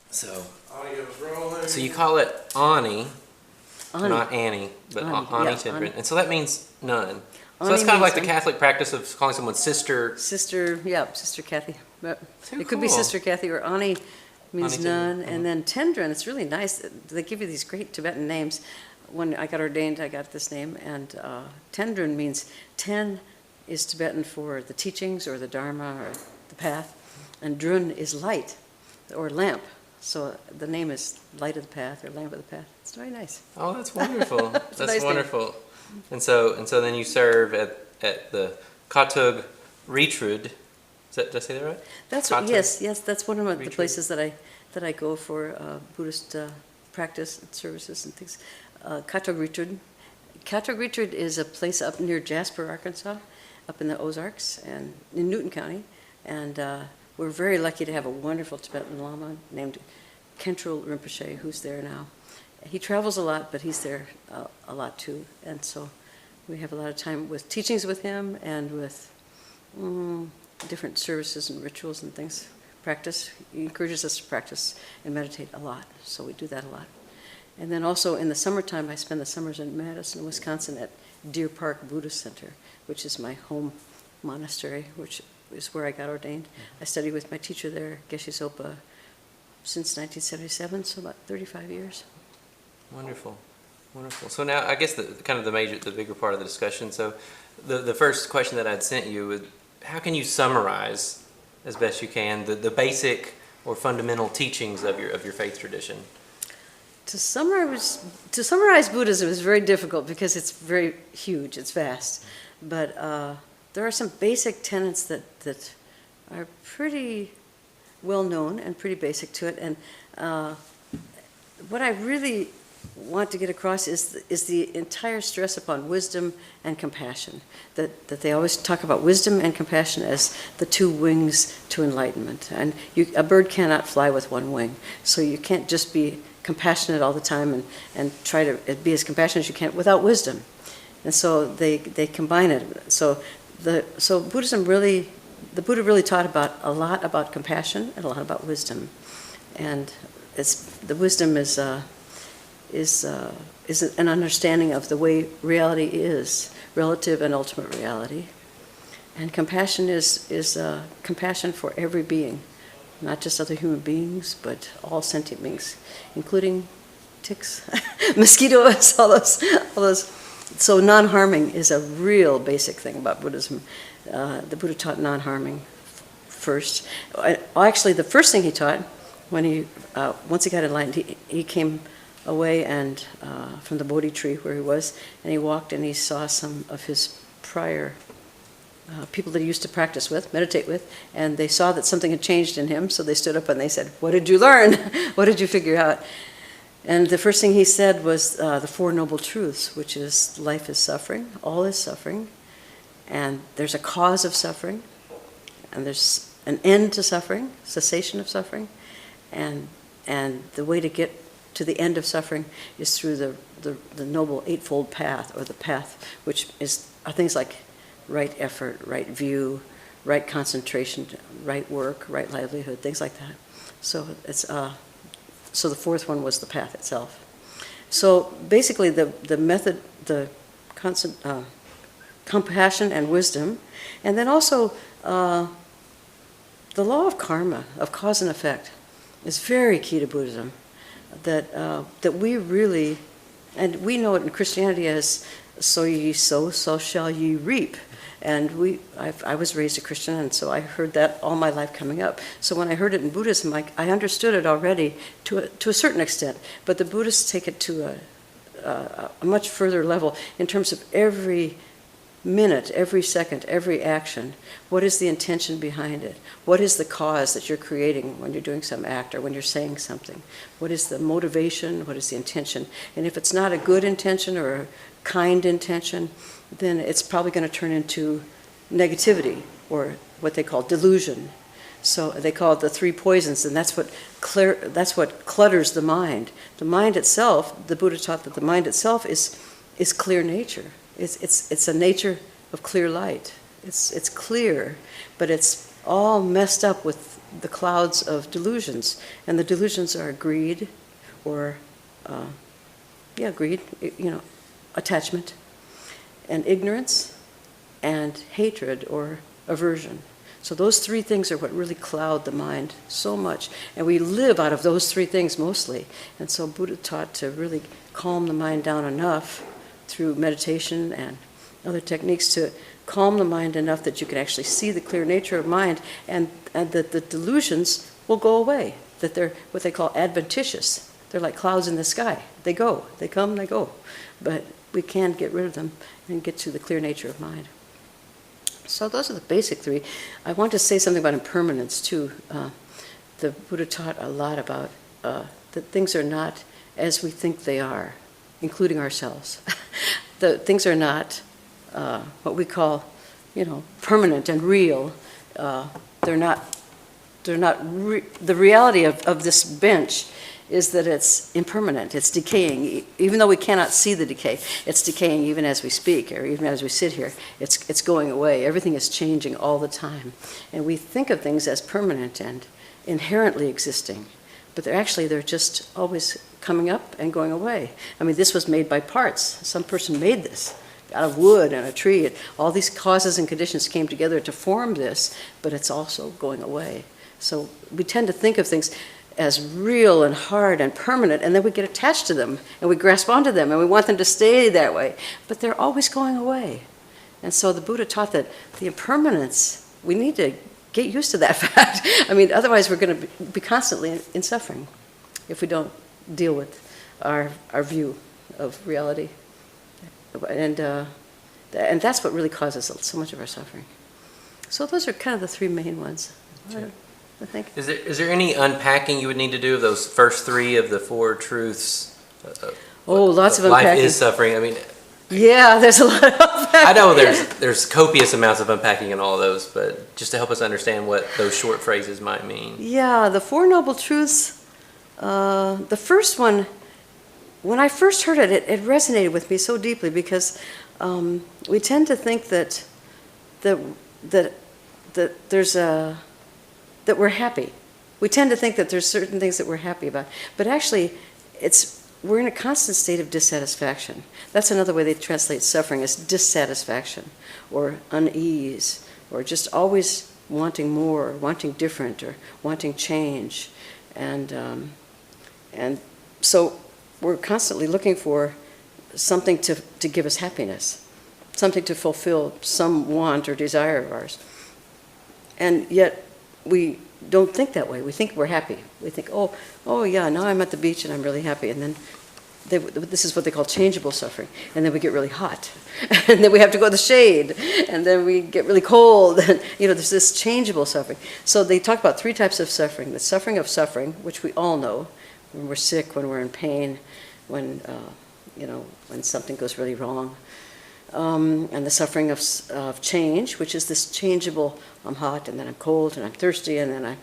So, Audio is rolling. so you call it Ani, Ani. not Annie, but Ani, Ani yeah, Tendrin. Ani. And so that means nun. So Ani that's kind of like the means Catholic practice of calling someone sister. Sister, Sister Kathy. But So it could be cool. Sister Kathy, or Ani means Ani Tendrin, nun, and then Tendrin. It's really nice. They give you these great Tibetan names. When I got ordained, I got this name, and Tendrin means ten is Tibetan for the teachings or the Dharma or the path, and Drun is light or lamp. So the name is Light of the Path or Lamp of the Path. It's very nice. Oh, that's wonderful. It's a That's nice name. wonderful. And so then you serve at the Katug Ritrud. Did I say that right? That's Katug yes. That's one of the Retreat. places that I go for Buddhist practice and services and things. Katog Ritrud. Katog Ritrud is a place up near Jasper, Arkansas, up in the Ozarks and in Newton County, and we're very lucky to have a wonderful Tibetan Lama named Khentrul Rinpoche, who's there now. He travels a lot, but he's there a lot too, and so we have a lot of time with teachings with him and with different services and rituals and things. Practice. He encourages us to practice and meditate a lot, so we do that a lot. And then also in the summertime, I spend the summers in Madison, Wisconsin at Deer Park Buddhist Center, which is my home monastery, which is where I got ordained. I studied with my teacher there, Geshe Sopa, since 1977, so about 35 years. Wonderful, wonderful. So now I guess the bigger part of the discussion. So the first question that I'd sent you was, how can you summarize as best you can the basic or fundamental teachings of your faith tradition? To summarize Buddhism is very difficult because it's very huge, it's vast. But there are some basic tenets that are pretty well known and pretty basic to it. And what I really want to get across is the entire stress upon wisdom and compassion. That they always talk about wisdom and compassion as the two wings to enlightenment. And a bird cannot fly with one wing, so you can't just be compassionate all the time and try to be as compassionate as you can without wisdom. And so they combine it. So Buddhism really, the Buddha really taught a lot about compassion and a lot about wisdom. And the wisdom is an understanding of the way reality is, relative and ultimate reality. And compassion is compassion for every being, not just other human beings, but all sentient beings, including ticks, mosquitoes, all those. So non-harming is a real basic thing about Buddhism. The Buddha taught non-harming first. Actually, the first thing he taught, once he got enlightened, he came away and from the Bodhi tree where he was, and he walked and he saw some of his prior people that he used to practice with, meditate with, and they saw that something had changed in him, so they stood up and they said, "What did you learn? What did you figure out?" And the first thing he said was the Four Noble Truths, which is life is suffering, all is suffering, and there's a cause of suffering, and there's an end to suffering, cessation of suffering, and the way to get to the end of suffering is through the Noble Eightfold Path, or the path, which are things like right effort, right view, right concentration, right work, right livelihood, things like that. So so the fourth one was the path itself. So basically the method, the compassion and wisdom, and then also the law of karma, of cause and effect, is very key to Buddhism. That we really, and we know it in Christianity as so ye sow, so shall ye reap. And I was raised a Christian, and so I heard that all my life coming up. So when I heard it in Buddhism, I understood it already to a certain extent. But the Buddhists take it to a much further level in terms of every minute, every second, every action. What is the intention behind it? What is the cause that you're creating when you're doing some act or when you're saying something? What is the motivation? What is the intention? And if it's not a good intention or a kind intention, then it's probably going to turn into negativity, or what they call delusion. So they call it the three poisons, and that's what clutters the mind. The mind itself, the Buddha taught that the mind itself is clear nature. It's a nature of clear light. It's clear, but it's all messed up with the clouds of delusions. And the delusions are greed, or, greed, attachment, and ignorance, and hatred or aversion. So those three things are what really cloud the mind so much. And we live out of those three things mostly. And so Buddha taught to really calm the mind down enough through meditation and other techniques to calm the mind enough that you can actually see the clear nature of mind, and that the delusions will go away, that they're what they call adventitious. They're like clouds in the sky. They go, they come, they go. But we can get rid of them and get to the clear nature of mind. So those are the basic three. I want to say something about impermanence too. The Buddha taught a lot about that things are not as we think they are, including ourselves. The things are not what we call, permanent and real. They're not. The reality of this bench is that it's impermanent. It's decaying, even though we cannot see the decay. It's decaying even as we speak, or even as we sit here. It's going away. Everything is changing all the time, and we think of things as permanent and inherently existing, but they're just always coming up and going away. I mean, this was made by parts. Some person made this out of wood and a tree. All these causes and conditions came together to form this, but it's also going away. So we tend to think of things as real and hard and permanent, and then we get attached to them, and we grasp onto them, and we want them to stay that way. But they're always going away. And so the Buddha taught that the impermanence, we need to get used to that fact. I mean, otherwise we're going to be constantly in suffering if we don't deal with our view of reality. And that's what really causes so much of our suffering. So those are kind of the three main ones, I think. Is there any unpacking you would need to do of those first three of the four truths? Lots of unpacking. Life is suffering. I mean, yeah, there's a lot of unpacking. I know there's copious amounts of unpacking in all of those, but just to help us understand what those short phrases might mean. Yeah, the Four Noble Truths. The first one, when I first heard it, it resonated with me so deeply because we tend to think that we're happy. We tend to think that there's certain things that we're happy about, but actually, we're in a constant state of dissatisfaction. That's another way they translate suffering as dissatisfaction, or unease, or just always wanting more, or wanting different, or wanting change, and so we're constantly looking for something to give us happiness, something to fulfill some want or desire of ours, and yet we don't think that way. We think we're happy. We think, oh yeah, now I'm at the beach and I'm really happy. And then this is what they call changeable suffering. And then we get really hot. And then we have to go to the shade. And then we get really cold. And, there's this changeable suffering. So they talk about three types of suffering. The suffering of suffering, which we all know, when we're sick, when we're in pain, when something goes really wrong. And the suffering of change, which is this changeable, I'm hot, and then I'm cold, and I'm thirsty, and then I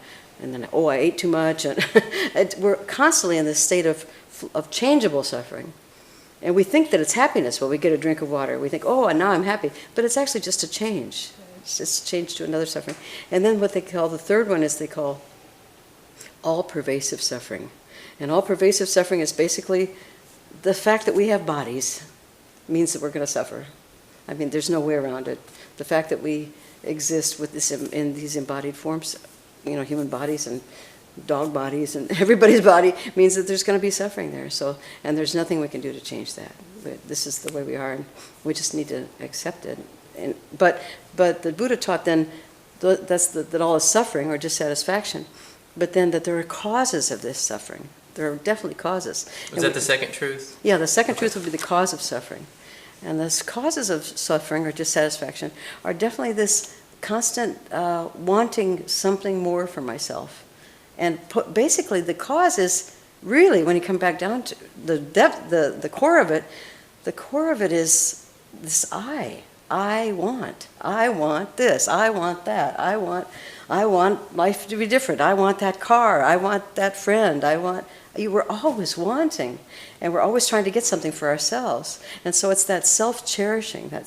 ate too much, and we're constantly in this state of changeable suffering. And we think that it's happiness when we get a drink of water. We think, and now I'm happy, but it's actually just a change. It's just a change to another suffering. And then what they call the third one is they call all-pervasive suffering. And all-pervasive suffering is basically the fact that we have bodies means that we're going to suffer. I mean, there's no way around it. The fact that we exist with this in these embodied forms, human bodies and dog bodies and everybody's body means that there's going to be suffering there. So, and there's nothing we can do to change that. But this is the way we are, and we just need to accept it. But the Buddha taught then that all is suffering or dissatisfaction, but then that there are causes of this suffering. There are definitely causes. Is that the second truth? Yeah, the second truth would be the cause of suffering. And the causes of suffering or dissatisfaction are definitely this constant wanting something more for myself. And basically the cause is really, when you come back down to the depth, the core of it is this I want this, I want that, I want life to be different, I want that car, I want that friend, we're always wanting, and we're always trying to get something for ourselves. And so it's that self-cherishing, that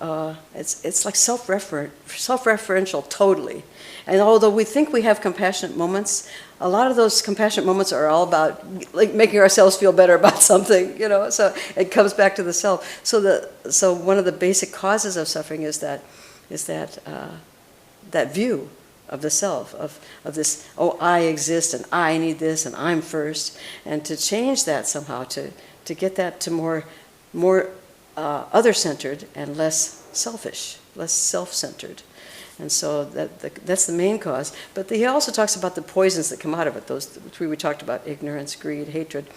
It's like self-referential totally. And although we think we have compassionate moments, a lot of those compassionate moments are all about like making ourselves feel better about something, you know. So it comes back to the self. So one of the basic causes of suffering is that that view of the self, of this, oh, I exist and I need this and I'm first, and to change that somehow, to get that to more other-centered and less selfish, less self-centered. And so that's the main cause. But he also talks about the poisons that come out of it. Those three we talked about: ignorance, greed, hatred.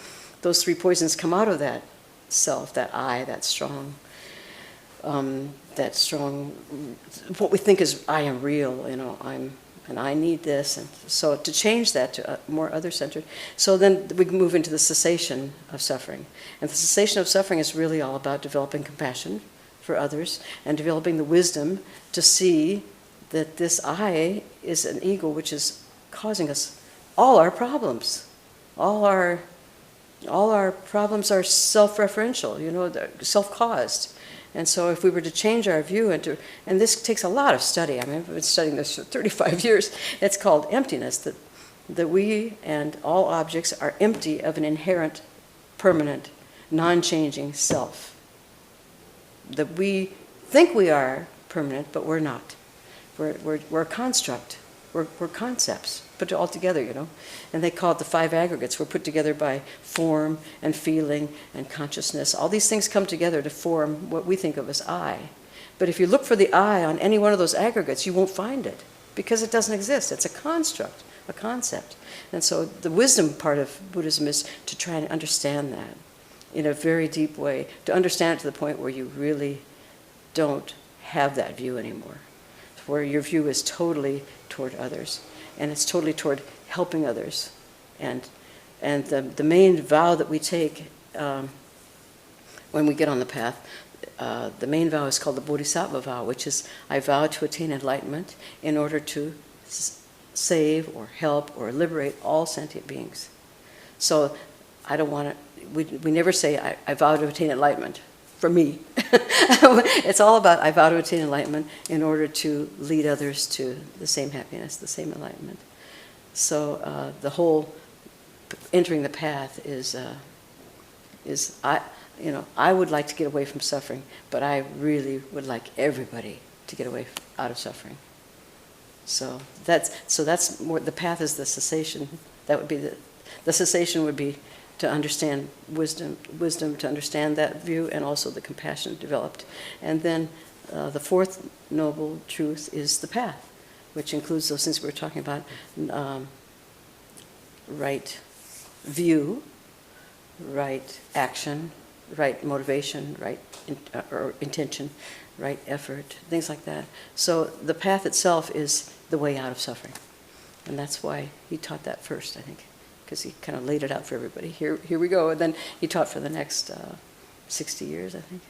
Those three poisons come out of that self, that I, that strong, what we think is I am real, you know, and I need this. And so to change that to more other-centered. So then we move into the cessation of suffering. And the cessation of suffering is really all about developing compassion for others and developing the wisdom to see that this I is an ego which is causing us all our problems. All our problems are self-referential, you know, they're self-caused. And so if we were to change our view and this takes a lot of study. I mean, I've been studying this for 35 years. It's called emptiness, that we and all objects are empty of an inherent, permanent, non-changing self. That we think we are permanent, but we're not. We're a construct. We're concepts put all together, you know. And they call it the five aggregates. We're put together by form and feeling and consciousness. All these things come together to form what we think of as I. But if you look for the I on any one of those aggregates, you won't find it because it doesn't exist. It's a construct, a concept. And so the wisdom part of Buddhism is to try and understand that in a very deep way, to understand it to the point where you really don't have that view anymore, where your view is totally toward others, and it's totally toward helping others. And the main vow that we take when we get on the path, the main vow is called the Bodhisattva vow, which is I vow to attain enlightenment in order to save or help or liberate all sentient beings. So I don't want to, we never say I vow to attain enlightenment. For me. It's all about I vow to attain enlightenment in order to lead others to the same happiness, the same enlightenment. So the whole entering the path is I would like to get away from suffering, but I really would like everybody to get away out of suffering. So that's more, the path is the cessation. That would be the cessation would be to understand wisdom to understand that view, and also the compassion developed. And then the fourth noble truth is the path, which includes those things we were talking about: right view, right action, right motivation, right or intention, right effort, things like that. So the path itself is the way out of suffering, and that's why he taught that first, I think, because he kind of laid it out for everybody. Here we go. And then he taught for the next 60 years, I think.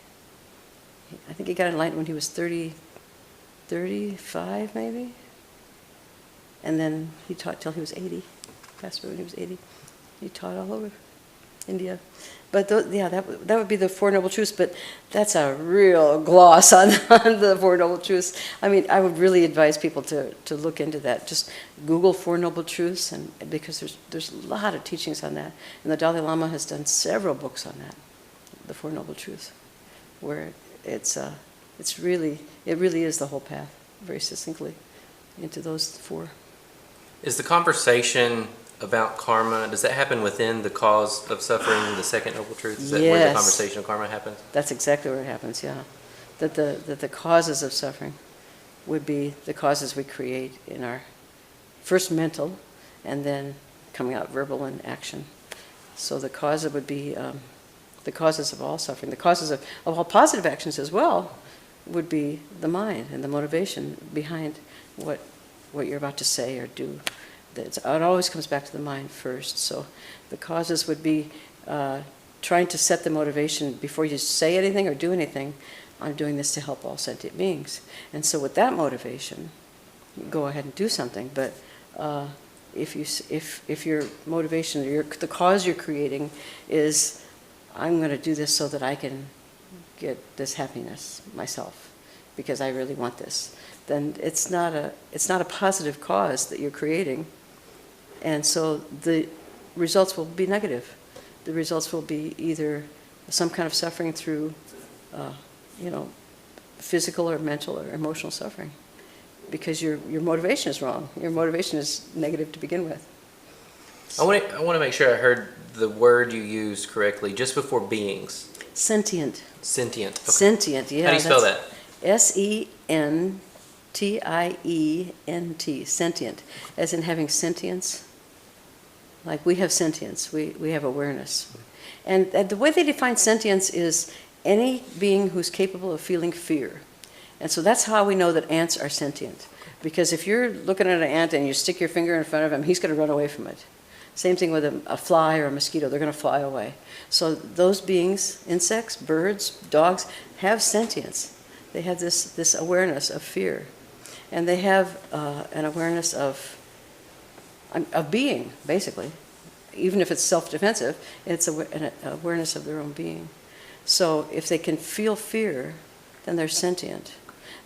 I think he got enlightened when he was 35 maybe. And then he taught till he was 80. Passed away when he was 80. He taught all over India. But that would be the Four Noble Truths, but that's a real gloss on the Four Noble Truths. I mean, I would really advise people to look into that. Just Google Four Noble Truths, and because there's a lot of teachings on that. And the Dalai Lama has done several books on that, the Four Noble Truths, where it really is the whole path, very succinctly, into those four. Is the conversation about karma, does that happen within the cause of suffering, the second noble truth? Is that where the conversation of karma happens? That's exactly where it happens, yeah. That the causes of suffering would be the causes we create in our first mental, and then coming out verbal and action. So the cause would be the causes of all suffering. The causes of all positive actions as well would be the mind and the motivation behind what you're about to say or do. It always comes back to the mind first. So the causes would be trying to set the motivation before you say anything or do anything. I'm doing this to help all sentient beings. And so with that motivation, go ahead and do something. But if your motivation, the cause you're creating is, I'm going to do this so that I can get this happiness myself, because I really want this, then it's not a positive cause that you're creating. And so the results will be negative. The results will be either some kind of suffering through, physical or mental or emotional suffering, because your motivation is wrong. Your motivation is negative to begin with. I want to make sure I heard the word you used correctly just before beings. Sentient. Sentient. Okay. Sentient, yeah. How do you spell that? Sentient. Sentient. As in having sentience. Like we have sentience, we have awareness. And the way they define sentience is any being who's capable of feeling fear. And so that's how we know that ants are sentient. Because if you're looking at an ant and you stick your finger in front of him, he's going to run away from it. Same thing with a fly or a mosquito, they're going to fly away. So those beings, insects, birds, dogs, have sentience. They have this awareness of fear. And they have an awareness of being, basically. Even if it's self-defensive, it's an awareness of their own being. So if they can feel fear, then they're sentient.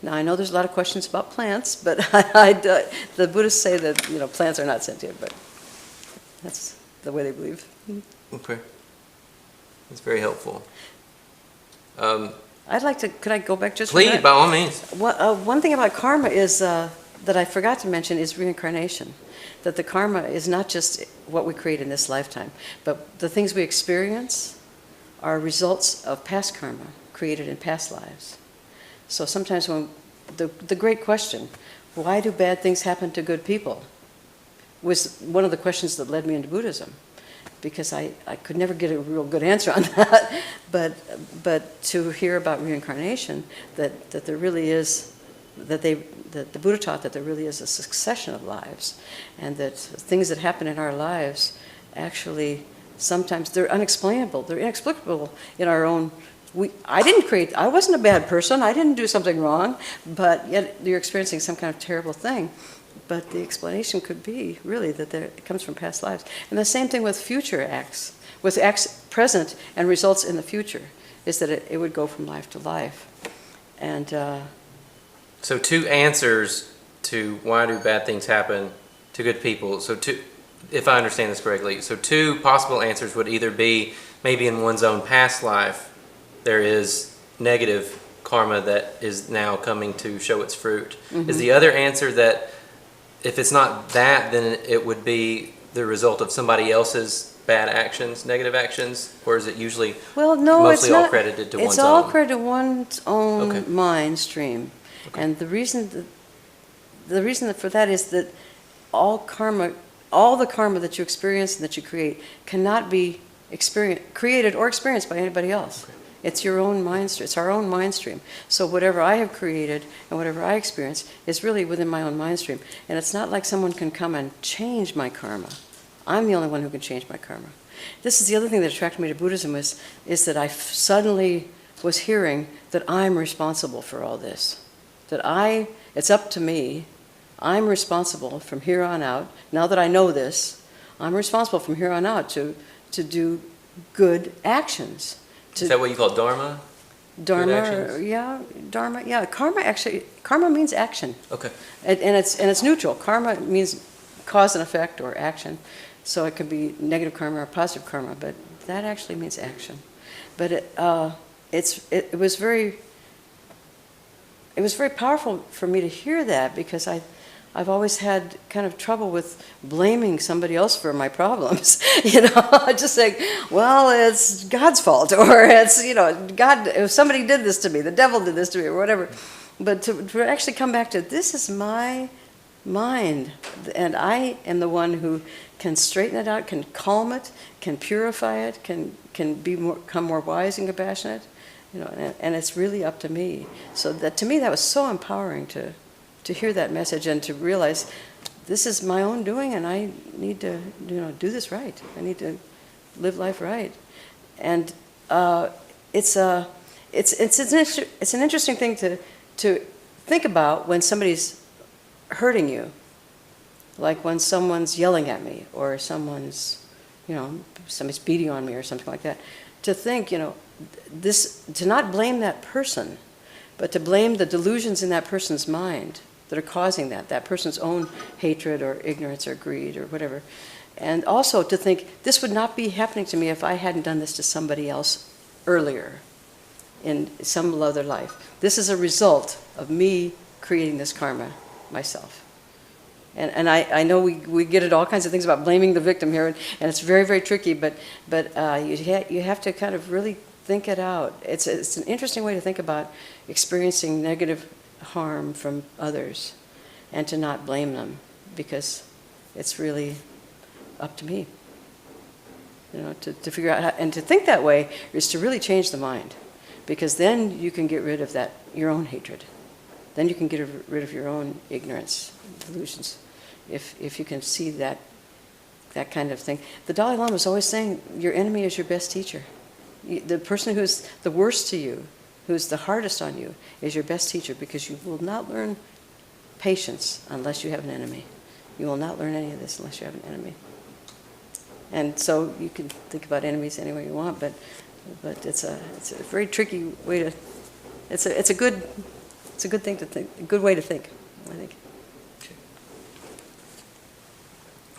Now, I know there's a lot of questions about plants, but the Buddhists say that plants are not sentient, but that's the way they believe. Okay. That's very helpful. I'd like to, could I go back just Please, a minute? by all means. One thing about karma is, that I forgot to mention, is reincarnation. That the karma is not just what we create in this lifetime, but the things we experience are results of past karma created in past lives. So sometimes when the great question, why do bad things happen to good people, was one of the questions that led me into Buddhism, because I could never get a real good answer on that. But to hear about reincarnation, that there really is, that the Buddha taught that there really is a succession of lives, and that things that happen in our lives actually sometimes they're unexplainable, they're inexplicable in our own. I wasn't a bad person, I didn't do something wrong, but yet you're experiencing some kind of terrible thing. But the explanation could be really that it comes from past lives. And the same thing with future acts, with acts present and results in the future, is that it would go from life to life. And so two answers to why do bad things happen to good people. So if I understand this correctly, so two possible answers would either be maybe in one's own past life there is negative karma that is now coming to show its fruit. Mm-hmm. Is the other answer that if it's not that, then it would be the result of somebody else's bad actions, negative actions, or is it usually mostly all credited to one's own? It's all credited to one's own Okay. mind stream. Okay. And the reason for that is that all the karma that you experience and that you create cannot be created or experienced by anybody else. Okay. It's your own mind stream. It's our own mind stream. So whatever I have created and whatever I experience is really within my own mind stream. And it's not like someone can come and change my karma. I'm the only one who can change my karma. This is the other thing that attracted me to Buddhism is that I suddenly was hearing that I'm responsible for all this. That it's up to me. I'm responsible from here on out. Now that I know this, I'm responsible from here on out to do good actions. Is that what you call dharma? Dharma, yeah. Karma means action. Okay. And it's neutral. Karma means cause and effect or action. So it could be negative karma or positive karma, but that actually means action. But it was very powerful for me to hear that, because I've always had kind of trouble with blaming somebody else for my problems. Just saying, well, it's God's fault, or it's, God, if somebody did this to me, the devil did this to me, or whatever. But to actually come back to, this is my mind, and I am the one who can straighten it out, can calm it, can purify it, can become more wise and compassionate, and it's really up to me. So that, to me, that was so empowering to hear that message and to realize this is my own doing, and I need to do this right. I need to live life right. And it's an interesting thing to think about when somebody's hurting you, like when someone's yelling at me, or somebody's beating on me or something like that. To think, to not blame that person, but to blame the delusions in that person's mind that are causing that person's own hatred or ignorance or greed or whatever. And also to think, this would not be happening to me if I hadn't done this to somebody else earlier in some other life. This is a result of me creating this karma myself. And I know we get at all kinds of things about blaming the victim here, and it's very, very tricky, but you have to kind of really think it out. It's an interesting way to think about experiencing negative harm from others and to not blame them, because it's really up to me. To figure out how, and to think that way is to really change the mind, because then you can get rid of your own hatred. Then you can get rid of your own ignorance, delusions, if you can see that kind of thing. The Dalai Lama is always saying, your enemy is your best teacher. The person who's the worst to you, who's the hardest on you, is your best teacher, because you will not learn patience unless you have an enemy. You will not learn any of this unless you have an enemy. And so you can think about enemies any way you want, but it's a very tricky way to. It's a good thing to think. A good way to think, I think.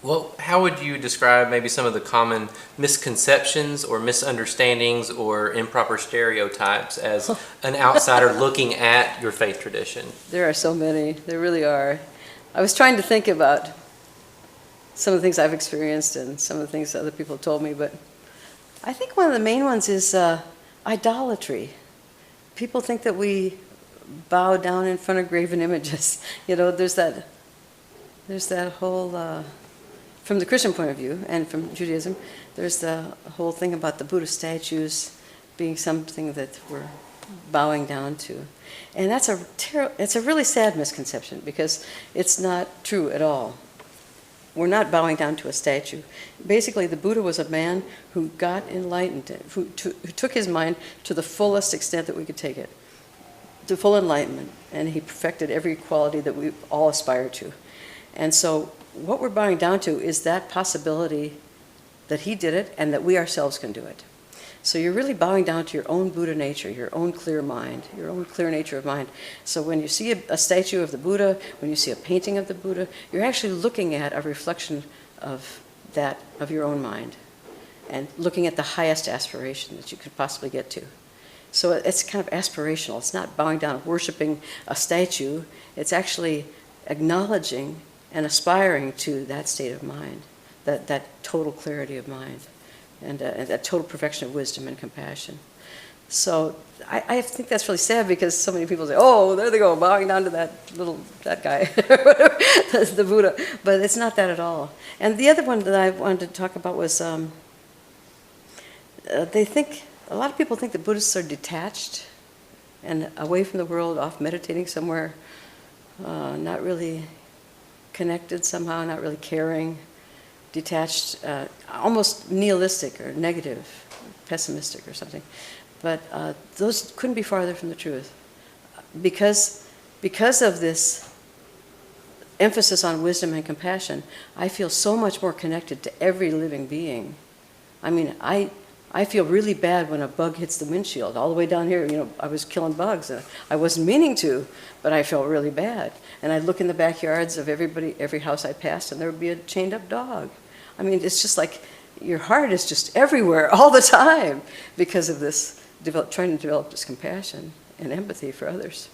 Well, how would you describe maybe some of the common misconceptions or misunderstandings or improper stereotypes as an outsider looking at your faith tradition? There are so many. There really are. I was trying to think about some of the things I've experienced and some of the things other people have told me, but I think one of the main ones is idolatry. People think that we bow down in front of graven images. There's that whole, from the Christian point of view and from Judaism, there's the whole thing about the Buddha statues being something that we're bowing down to. And it's a really sad misconception, because it's not true at all. We're not bowing down to a statue. Basically, the Buddha was a man who got enlightened, who took his mind to the fullest extent that we could take it, to full enlightenment, and he perfected every quality that we all aspire to. And so what we're bowing down to is that possibility that he did it and that we ourselves can do it. So you're really bowing down to your own Buddha nature, your own clear mind, your own clear nature of mind. So when you see a statue of the Buddha, when you see a painting of the Buddha, you're actually looking at a reflection of your own mind, and looking at the highest aspiration that you could possibly get to. So it's kind of aspirational. It's not bowing down, worshiping a statue. It's actually acknowledging and aspiring to that state of mind, that total clarity of mind, and that total perfection of wisdom and compassion. So I think that's really sad, because so many people say, oh, there they go, bowing down to that guy, that's the Buddha. But it's not that at all. And the other one that I wanted to talk about was a lot of people think that Buddhists are detached and away from the world, off meditating somewhere, not really connected somehow, not really caring, detached, almost nihilistic or negative, pessimistic or something. But those couldn't be farther from the truth. Because of this emphasis on wisdom and compassion, I feel so much more connected to every living being. I mean, I feel really bad when a bug hits the windshield. All the way down here, I was killing bugs. I wasn't meaning to, but I felt really bad. And I'd look in the backyards of every house I passed, and there would be a chained up dog. I mean, it's just like your heart is just everywhere all the time because of this, trying to develop this compassion and empathy for others.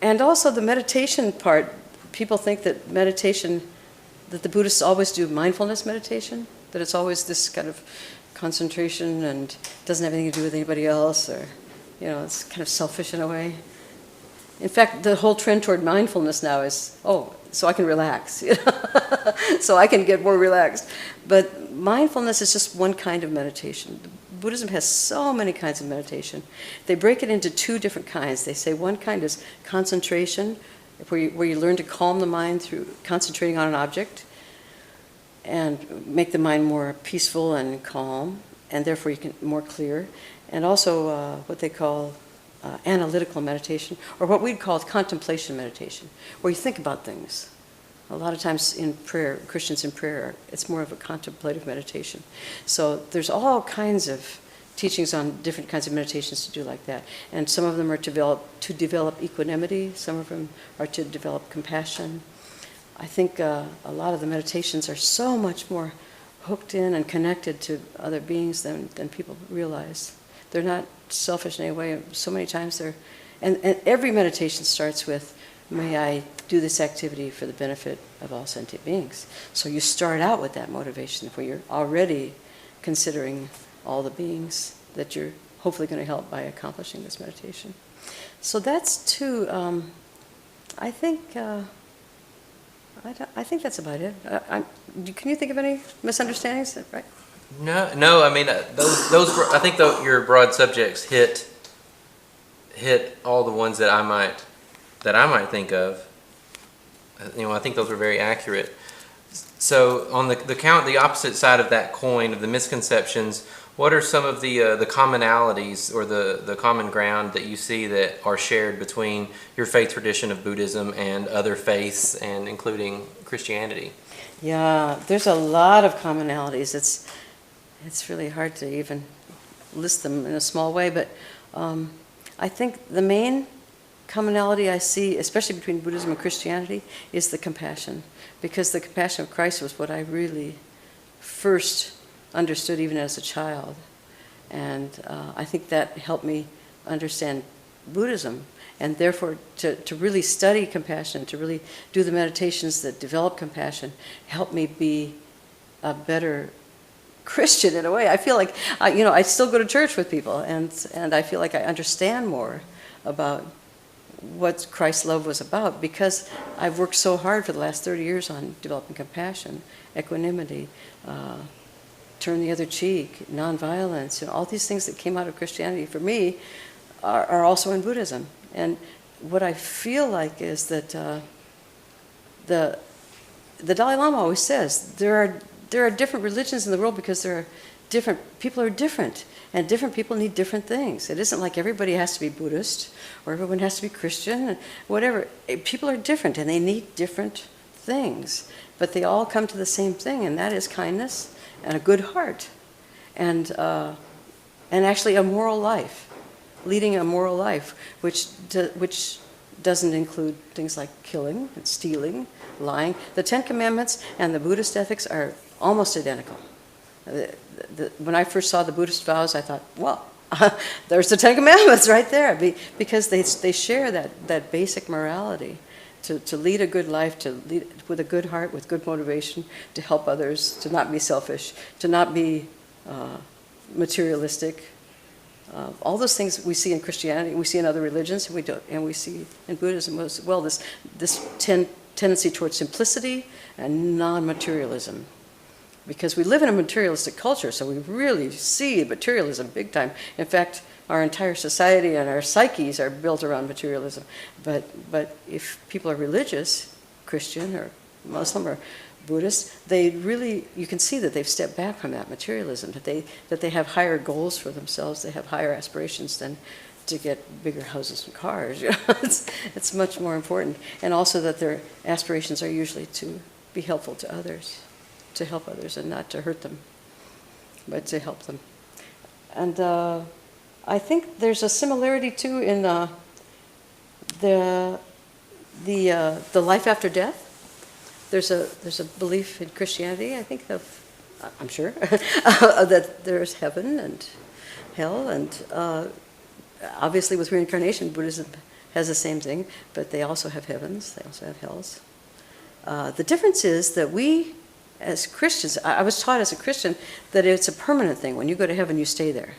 And also the meditation part, people think that that the Buddhists always do mindfulness meditation, that it's always this kind of concentration and doesn't have anything to do with anybody else, or, it's kind of selfish in a way. In fact, the whole trend toward mindfulness now is, so I can relax, so I can get more relaxed. But mindfulness is just one kind of meditation. Buddhism has so many kinds of meditation. They break it into two different kinds. They say one kind is concentration, where you learn to calm the mind through concentrating on an object and make the mind more peaceful and calm, and therefore you can more clear. And also what they call analytical meditation, or what we'd call contemplation meditation, where you think about things. A lot of times in prayer, Christians in prayer, it's more of a contemplative meditation. So there's all kinds of teachings on different kinds of meditations to do like that. And some of them are to develop equanimity. Some of them are to develop compassion. I think a lot of the meditations are so much more hooked in and connected to other beings than people realize. They're not selfish in any way. So many times they're... And every meditation starts with, may I do this activity for the benefit of all sentient beings. So you start out with that motivation where you're already considering all the beings that you're hopefully going to help by accomplishing this meditation. So that's two. I think that's about it. Can you think of any misunderstandings? Right? No. I mean, those were, I think your broad subjects hit all the ones that I might think of. I think those were very accurate. So on the opposite side of that coin of the misconceptions, what are some of the commonalities or the common ground that you see that are shared between your faith tradition of Buddhism and other faiths, and including Christianity? Yeah, there's a lot of commonalities. It's really hard to even list them in a small way, but I think the main commonality I see, especially between Buddhism and Christianity, is the compassion. Because the compassion of Christ was what I really first understood even as a child. And I think that helped me understand Buddhism. And therefore, to really study compassion, to really do the meditations that develop compassion, helped me be a better Christian in a way. I feel like, I still go to church with people, and I feel like I understand more about what Christ's love was about, because I've worked so hard for the last 30 years on developing compassion, equanimity, turn the other cheek, nonviolence, and all these things that came out of Christianity for me are also in Buddhism. And what I feel like is that the Dalai Lama always says there are different religions in the world because people are different, and different people need different things. It isn't like everybody has to be Buddhist or everyone has to be Christian, whatever. People are different and they need different things, but they all come to the same thing, and that is kindness and a good heart, and actually a moral life, leading a moral life, which doesn't include things like killing and stealing, lying. The Ten Commandments and the Buddhist ethics are almost identical. When I first saw the Buddhist vows, I thought, well, there's the Ten Commandments right there, because they share that basic morality, to lead a good life, to lead with a good heart, with good motivation, to help others, to not be selfish, to not be materialistic. All those things we see in Christianity, we see in other religions, and we see in Buddhism as well. This tendency towards simplicity and non-materialism. Because we live in a materialistic culture, so we really see materialism big time. In fact, our entire society and our psyches are built around materialism. But if people are religious, Christian or Muslim or Buddhist, you can see that they've stepped back from that materialism, that they have higher goals for themselves, they have higher aspirations than to get bigger houses and cars. It's much more important. And also that their aspirations are usually to be helpful to others, to help others and not to hurt them, but to help them. And I think there's a similarity too in the life after death. There's a belief in Christianity, I think, I'm sure, that there's heaven and hell, and obviously with reincarnation, Buddhism has the same thing, but they also have heavens, they also have hells. The difference is that we, as Christians, I was taught as a Christian that it's a permanent thing. When you go to heaven, you stay there.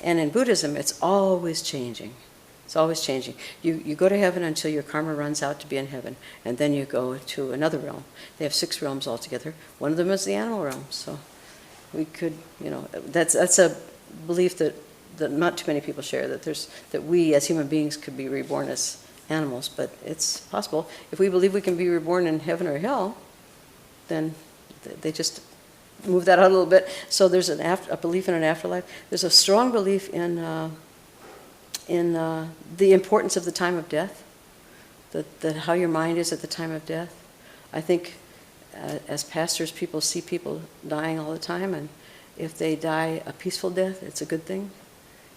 And in Buddhism, it's always changing. It's always changing. You go to heaven until your karma runs out to be in heaven, and then you go to another realm. They have 6 realms altogether. One of them is the animal realm. So we could, that's a belief that not too many people share, that we as human beings could be reborn as animals, but it's possible. If we believe we can be reborn in heaven or hell, then they just move that out a little bit. So there's a belief in an afterlife. There's a strong belief in the importance of the time of death, that how your mind is at the time of death. I think as pastors, people see people dying all the time, and If they die a peaceful death, it's a good thing.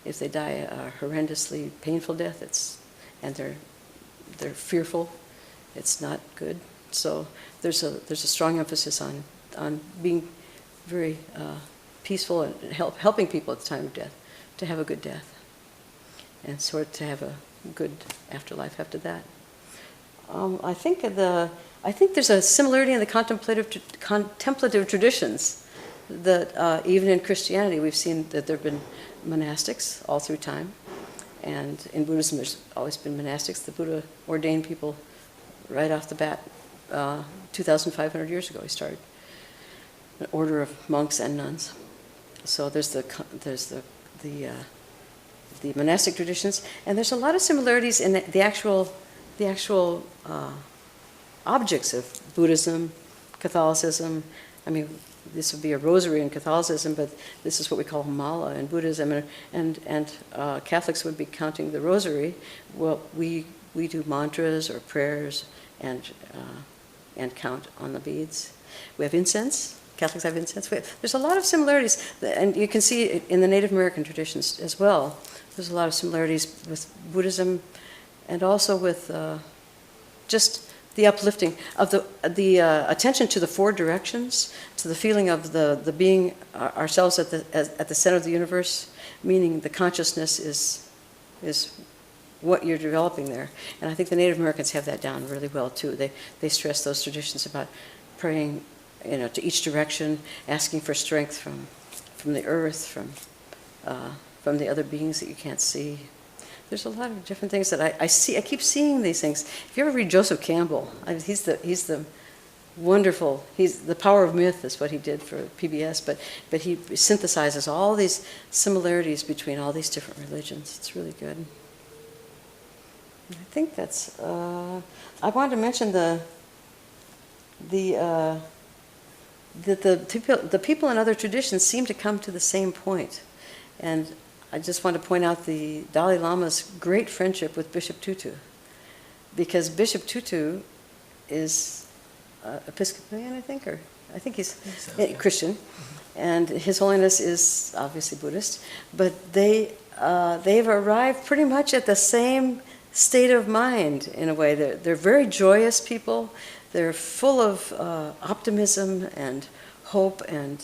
If they die a horrendously painful death, and they're fearful, it's not good. So there's a strong emphasis on being very peaceful and helping people at the time of death to have a good death, and sort of to have a good afterlife after that. I think there's a similarity in the contemplative traditions that even in Christianity we've seen that there have been monastics all through time, and in Buddhism there's always been monastics. The Buddha ordained people right off the bat 2,500 years ago. He started an order of monks and nuns. So there's the monastic traditions, and there's a lot of similarities in the actual objects of Buddhism, Catholicism. I mean, this would be a rosary in Catholicism, but this is what we call mala in Buddhism, and Catholics would be counting the rosary. Well, we do mantras or prayers and count on the beads. We have incense. Catholics have incense. There's a lot of similarities, and you can see it in the Native American traditions as well. There's a lot of similarities with Buddhism, and also with just the uplifting of the attention to the four directions, to the feeling of the being ourselves at the center of the universe, meaning the consciousness is what you're developing there. And I think the Native Americans have that down really well too. They stress those traditions about praying, to each direction, asking for strength from the earth, from the other beings that you can't see. There's a lot of different things that I see. I keep seeing these things. If you ever read Joseph Campbell, he's the wonderful. The Power of Myth is what he did for PBS, but he synthesizes all these similarities between all these different religions. It's really good. And I think that's. I wanted to mention that the people in other traditions seem to come to the same point, and I just want to point out the Dalai Lama's great friendship with Bishop Tutu, because Bishop Tutu is Episcopalian, I think he's Christian, and His Holiness is obviously Buddhist, but they've arrived pretty much at the same state of mind in a way. They're very joyous people. They're full of optimism and hope and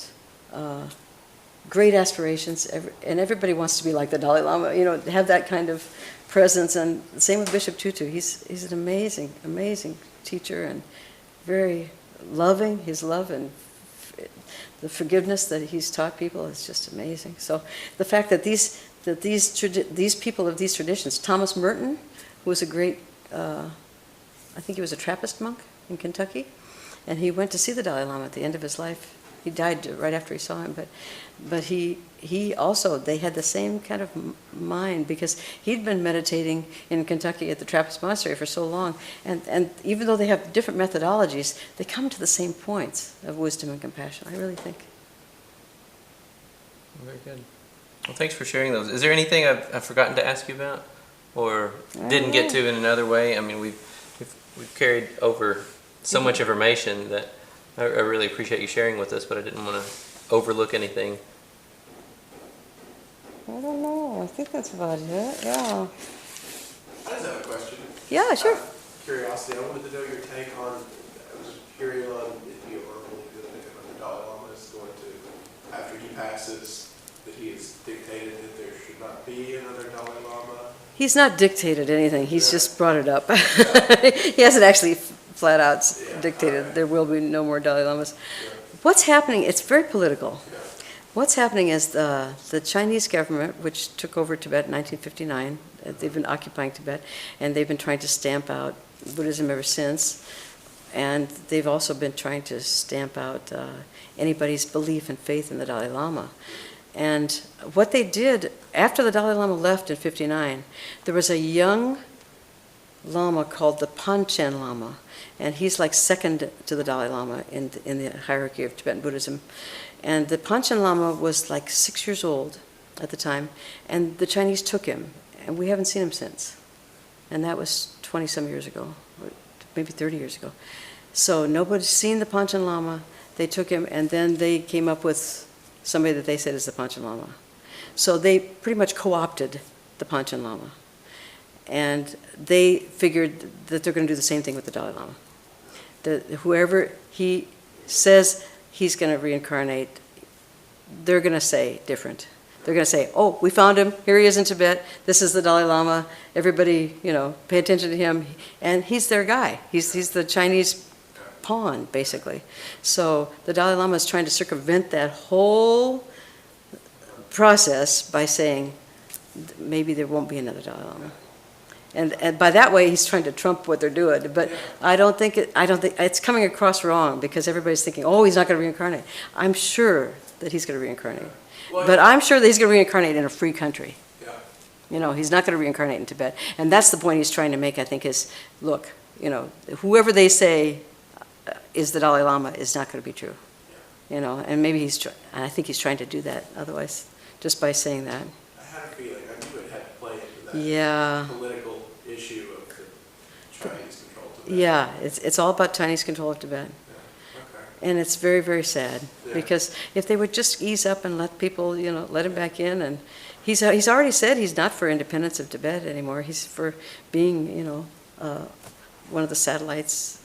great aspirations, and everybody wants to be like the Dalai Lama, have that kind of presence. And same with Bishop Tutu. He's an amazing, amazing teacher, and very loving. His love and the forgiveness that he's taught people is just amazing. So the fact that these people of these traditions, Thomas Merton, who was a great, I think he was a Trappist monk in Kentucky, and he went to see the Dalai Lama at the end of his life. He died right after he saw him, but he also, they had the same kind of mind, because he'd been meditating in Kentucky at the Trappist monastery for so long, and even though they have different methodologies, they come to the same points of wisdom and compassion, I really think. Very good. Well, thanks for sharing those. Is there anything I've forgotten to ask you about, or didn't get to in another way? I mean, we've carried over so much information that I really appreciate you sharing with us, but I didn't want to overlook anything. I don't know. I think that's about it. Yeah. I just have a question. Yeah, sure. Curiosity. I wanted to know your take on. I was curious on if you ever believe that the Dalai Lama is going to, after he passes, that he has dictated that there should not be another Dalai Lama. He's not dictated anything. He's just brought it up. He hasn't actually flat out dictated there will be no more Dalai Lamas. What's happening? It's very political. What's happening is the Chinese government, which took over Tibet in 1959, they've been occupying Tibet, and they've been trying to stamp out Buddhism ever since. And they've also been trying to stamp out anybody's belief and faith in the Dalai Lama. And what they did, after the Dalai Lama left in 59, there was a young Lama called the Panchen Lama, and he's like second to the Dalai Lama in the hierarchy of Tibetan Buddhism. And the Panchen Lama was like 6 years old at the time, and the Chinese took him, and we haven't seen him since. And that was 20-some years ago, or maybe 30 years ago. So nobody's seen the Panchen Lama. They took him, and then they came up with somebody that they said is the Panchen Lama. So they pretty much co-opted the Panchen Lama. And they figured that they're going to do the same thing with the Dalai Lama. That whoever he says he's going to reincarnate, they're going to say different. They're going to say, oh, we found him. Here he is in Tibet. This is the Dalai Lama. Everybody, pay attention to him. And he's their guy. He's the Chinese pawn, basically. So the Dalai Lama is trying to circumvent that whole process by saying, maybe there won't be another Dalai Lama. And by that way, he's trying to trump what they're doing. But I don't think it's coming across wrong, because everybody's thinking, oh, he's not going to reincarnate. I'm sure that he's going to reincarnate. But I'm sure that he's going to reincarnate in a free country. He's not going to reincarnate in Tibet. And that's the point he's trying to make, I think, is, look, whoever they say is the Dalai Lama is not going to be true. And maybe and I think he's trying to do that otherwise, just by saying that. I had a feeling, I knew it had to play into that political issue of the Chinese control of Tibet. Yeah, it's all about Chinese control of Tibet. And it's very, very sad, because if they would just ease up and let people, let him back in, and he's already said he's not for independence of Tibet anymore. He's for being, one of the satellites,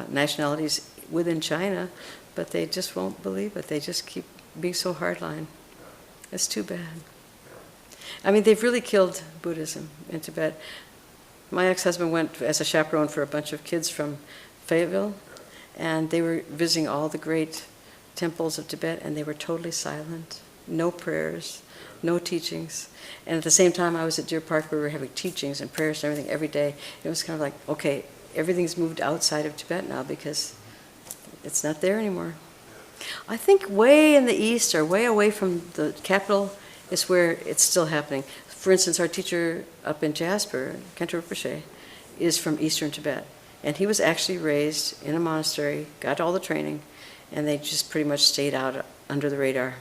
nationalities within China, but they just won't believe it. They just keep being so hardline. It's too bad. I mean, they've really killed Buddhism in Tibet. My ex-husband went as a chaperone for a bunch of kids from Fayetteville, and they were visiting all the great temples of Tibet, and they were totally silent. No prayers, no teachings. And at the same time, I was at Deer Park, where we were having teachings and prayers and everything every day. It was kind of like, okay, everything's moved outside of Tibet now, because it's not there anymore. I think way in the east, or way away from the capital, is where it's still happening. For instance, our teacher up in Jasper, Khenpo Rinpoche, is from eastern Tibet. And he was actually raised in a monastery, got all the training, and they just pretty much stayed out under the radar.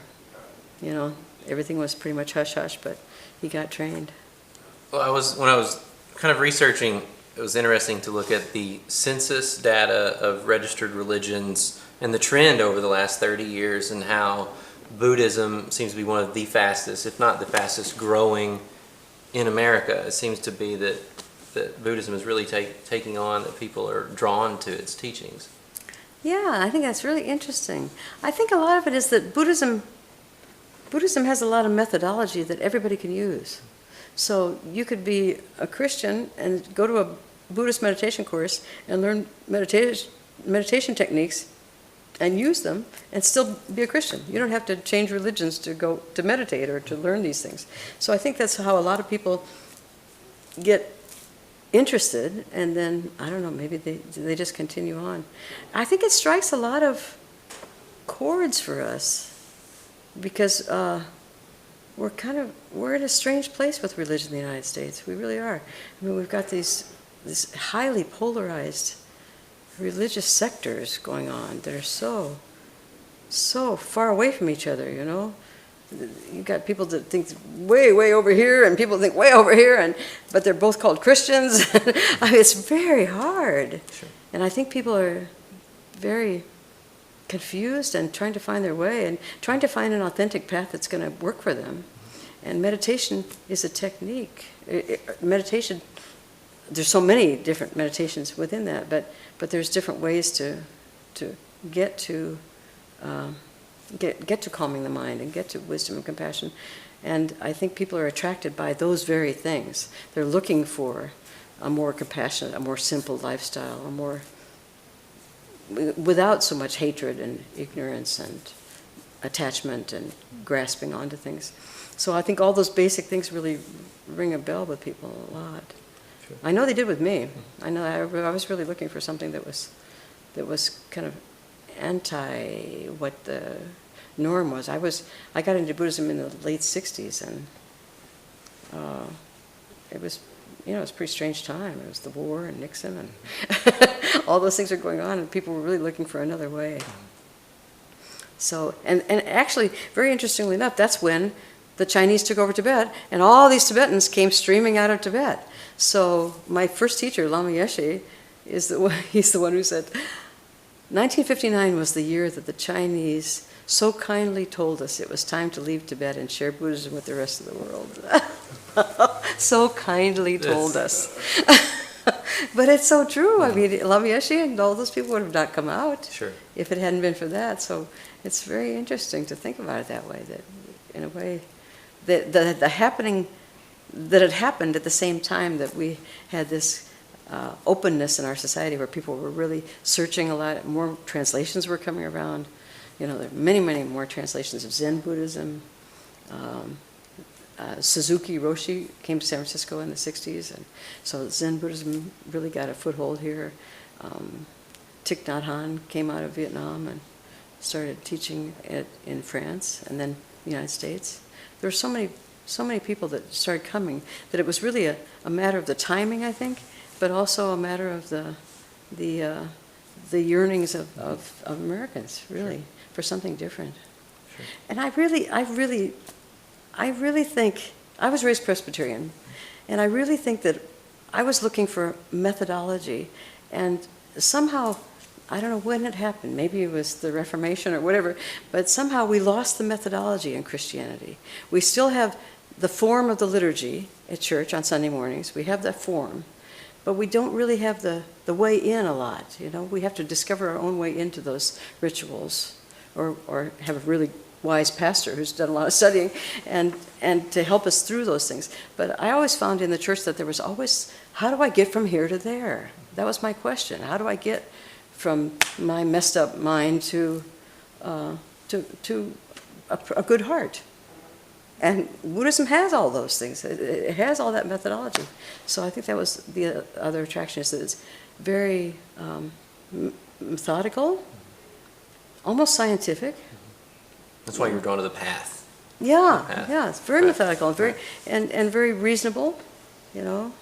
Everything was pretty much hush-hush, but he got trained. Well, when I was kind of researching, it was interesting to look at the census data of registered religions and the trend over the last 30 years, and how Buddhism seems to be one of the fastest, if not the fastest growing in America. It seems to be that Buddhism is really taking on, that people are drawn to its teachings. Yeah, I think that's really interesting. I think a lot of it is that Buddhism has a lot of methodology that everybody can use. So you could be a Christian and go to a Buddhist meditation course and learn meditation techniques and use them and still be a Christian. You don't have to change religions to go to meditate or to learn these things. So I think that's how a lot of people get interested, and then, I don't know, maybe they just continue on. I think it strikes a lot of chords for us, because we're in a strange place with religion in the United States. We really are. I mean, we've got this highly polarized religious sectors going on that are so far away from each other, You've got people that think way, way over here, and people think way over here, but they're both called Christians. I mean, it's very hard. Sure. And I think people are very confused and trying to find their way and trying to find an authentic path that's going to work for them. And meditation is a technique. Meditation, there's so many different meditations within that, but there's different ways to get to calming the mind and get to wisdom and compassion. And I think people are attracted by those very things. They're looking for a more compassionate, a more simple lifestyle, without so much hatred and ignorance and attachment and grasping onto things. So I think all those basic things really ring a bell with people a lot. Sure. I know they did with me. I know I was really looking for something that was kind of anti what the norm was. I got into Buddhism in the late 60s, and it was a pretty strange time. It was the war and Nixon, and all those things were going on, and people were really looking for another way. So, and actually, very interestingly enough, that's when the Chinese took over Tibet, and all these Tibetans came streaming out of Tibet. So my first teacher, Lama Yeshe, he's the one who said, 1959 was the year that the Chinese so kindly told us it was time to leave Tibet and share Buddhism with the rest of the world. So kindly told us. But it's so true. I mean, Lama Yeshe and all those people would have not come out Sure. if it hadn't been for that. So it's very interesting to think about it that way, that in a way, the happening, that it happened at the same time that we had this openness in our society where people were really searching a lot. More translations were coming around. You know, there are many, many more translations of Zen Buddhism. Suzuki Roshi came to San Francisco in the 60s, and so Zen Buddhism really got a foothold here. Thich Nhat Hanh came out of Vietnam and started teaching it in France and then the United States. There were so many people that started coming that it was really a matter of the timing, I think, but also a matter of the yearnings of Americans, really, for something different. Sure. And I really think, I was raised Presbyterian, and I really think that I was looking for methodology, and somehow, I don't know when it happened, maybe it was the Reformation or whatever, but somehow we lost the methodology in Christianity. We still have the form of the liturgy at church on Sunday mornings. We have that form, but we don't really have the way in a lot. You know, we have to discover our own way into those rituals, or have a really wise pastor who's done a lot of studying and to help us through those things. But I always found in the church that there was always, how do I get from here to there? That was my question. How do I get from my messed up mind to a good heart? And Buddhism has all those things. It has all that methodology. So I think that was the other attraction, is that it's very methodical, almost scientific. That's why you're drawn to the path. Yeah, path. yeah, it's very Right. methodical and very and very reasonable, you know.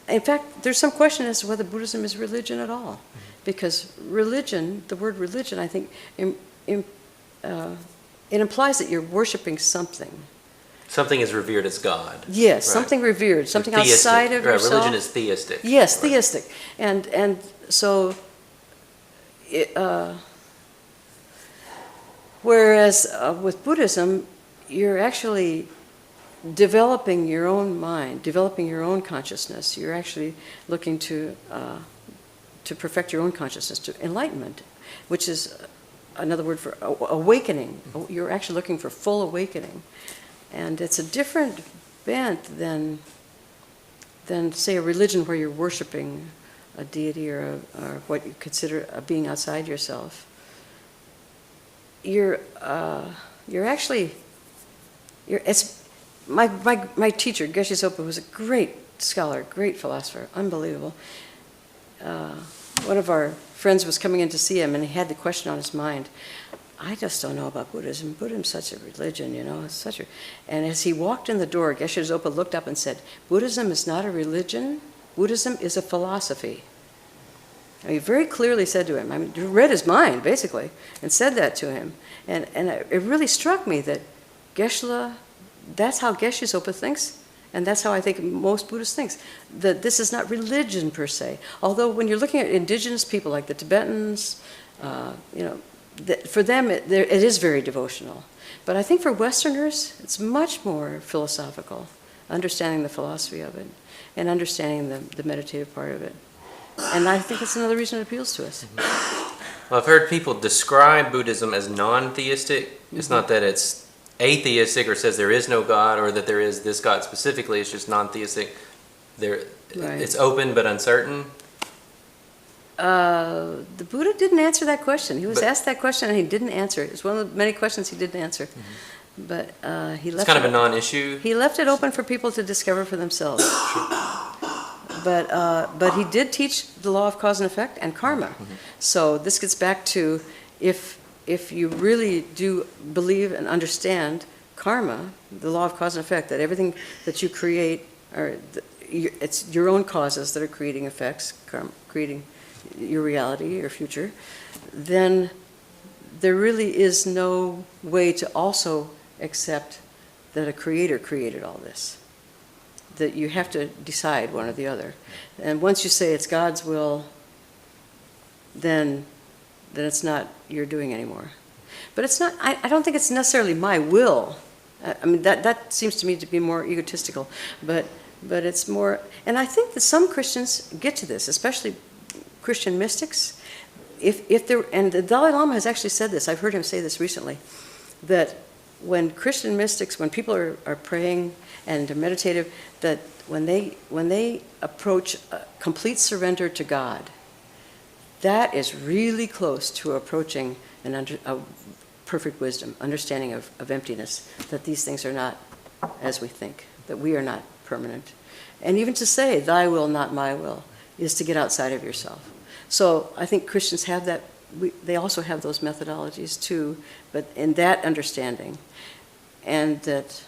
In fact, there's some question as to whether Buddhism is religion at all, because religion, the word religion, I think, it implies that you're worshiping something. Something is revered as God. Yes, Right. something revered, something Theistic. outside of Right, yourself. religion is theistic. Yes, Right. theistic, and so. Whereas with Buddhism, you're actually developing your own mind, developing your own consciousness. You're actually looking to perfect your own consciousness, to enlightenment, which is another word for awakening. You're actually looking for full awakening. And it's a different bent than say, a religion where you're worshiping a deity or what you consider a being outside yourself. My teacher, Geshe Sopa, was a great scholar, great philosopher, unbelievable. One of our friends was coming in to see him, and he had the question on his mind, I just don't know about Buddhism. Buddhism's such a religion, you know. And as he walked in the door, Geshe Sopa looked up and said, Buddhism is not a religion. Buddhism is a philosophy. And he very clearly said to him, I mean, he read his mind, basically, and said that to him. And it really struck me that that's how Geshe Sopa thinks, and that's how I think most Buddhists think, that this is not religion per se. Although when you're looking at indigenous people like the Tibetans, for them it is very devotional. But I think for Westerners, it's much more philosophical, understanding the philosophy of it and understanding the meditative part of it. And I think it's another reason it appeals to us. Well, I've heard people describe Buddhism as non-theistic. It's not that it's atheistic or says there is no God or that there is this God specifically. It's just non-theistic. Right. It's open but uncertain. The Buddha didn't answer that question. He was asked that question and he didn't answer it. It's one of the many questions he didn't answer. But he left. It's kind of a non-issue. He left it open for people to discover for themselves. But he did teach the law of cause and effect and karma. So this gets back to if you really do believe and understand karma, the law of cause and effect, that everything that you create, it's your own causes that are creating effects, creating your reality, your future, then there really is no way to also accept that a creator created all this. That you have to decide one or the other. And once you say it's God's will, then that it's not your doing anymore. But it's not, I don't think it's necessarily my will. I mean, that seems to me to be more egotistical, but it's more, and I think that some Christians get to this, especially Christian mystics. If there, and the Dalai Lama has actually said this, I've heard him say this recently, that when Christian mystics, when people are praying and are meditative, that when they approach a complete surrender to God, that is really close to approaching a perfect wisdom, understanding of emptiness, that these things are not as we think, that we are not permanent. And even to say, thy will, not my will, is to get outside of yourself. So I think Christians have that, they also have those methodologies too, but in that understanding. And that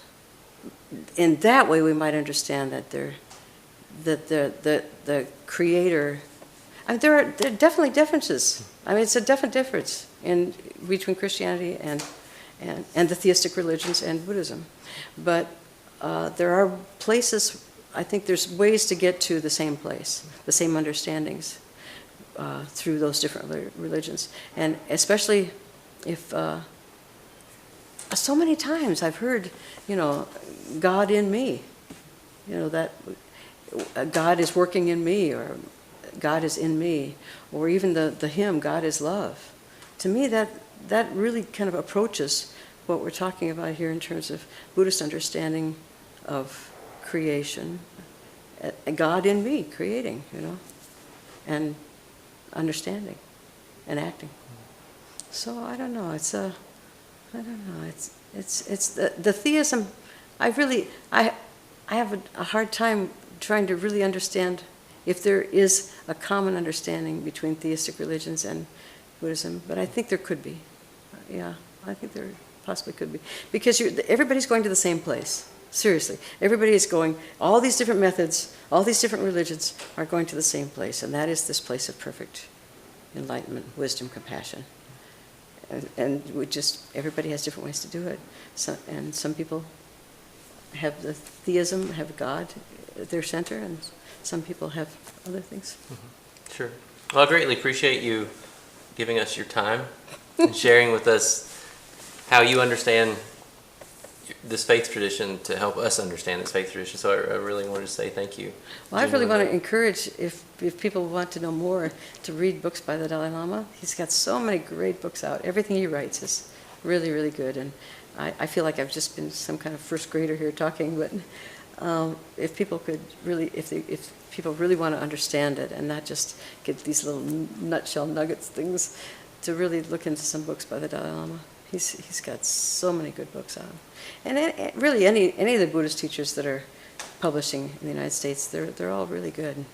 in that way we might understand that the Creator, I mean, there are definitely differences. I mean, it's a definite difference between Christianity and the theistic religions and Buddhism. But there are places, I think there's ways to get to the same place, the same understandings through those different religions. And especially if, so many times I've heard, God in me, that God is working in me, or God is in me, or even the hymn, God is love. To me, that really kind of approaches what we're talking about here in terms of Buddhist understanding of creation. God in me, creating, and understanding and acting. So I don't know. It's the theism. I have a hard time trying to really understand if there is a common understanding between theistic religions and Buddhism, but I think there could be. Yeah, I think there possibly could be. Because everybody's going to the same place. Seriously. Everybody is going, all these different methods, all these different religions are going to the same place, and that is this place of perfect enlightenment, wisdom, compassion. And everybody has different ways to do it. And some people have the theism, have God at their center, and some people have other things. Mm-hmm. Sure. Well, I greatly appreciate you giving us your time and sharing with us how you understand this faith tradition to help us understand this faith tradition. So I really wanted to say thank you. Well, I really want to encourage, if people want to know more, to read books by the Dalai Lama. He's got so many great books out. Everything he writes is really, really good. And I feel like I've just been some kind of first grader here talking, but if people could really, if people really want to understand it and not just get these little nutshell nuggets things, to really look into some books by the Dalai Lama. He's got so many good books out. And really any of the Buddhist teachers that are publishing in the United States, they're all really good.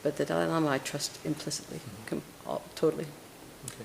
But the Dalai Lama I trust implicitly, totally. Okay.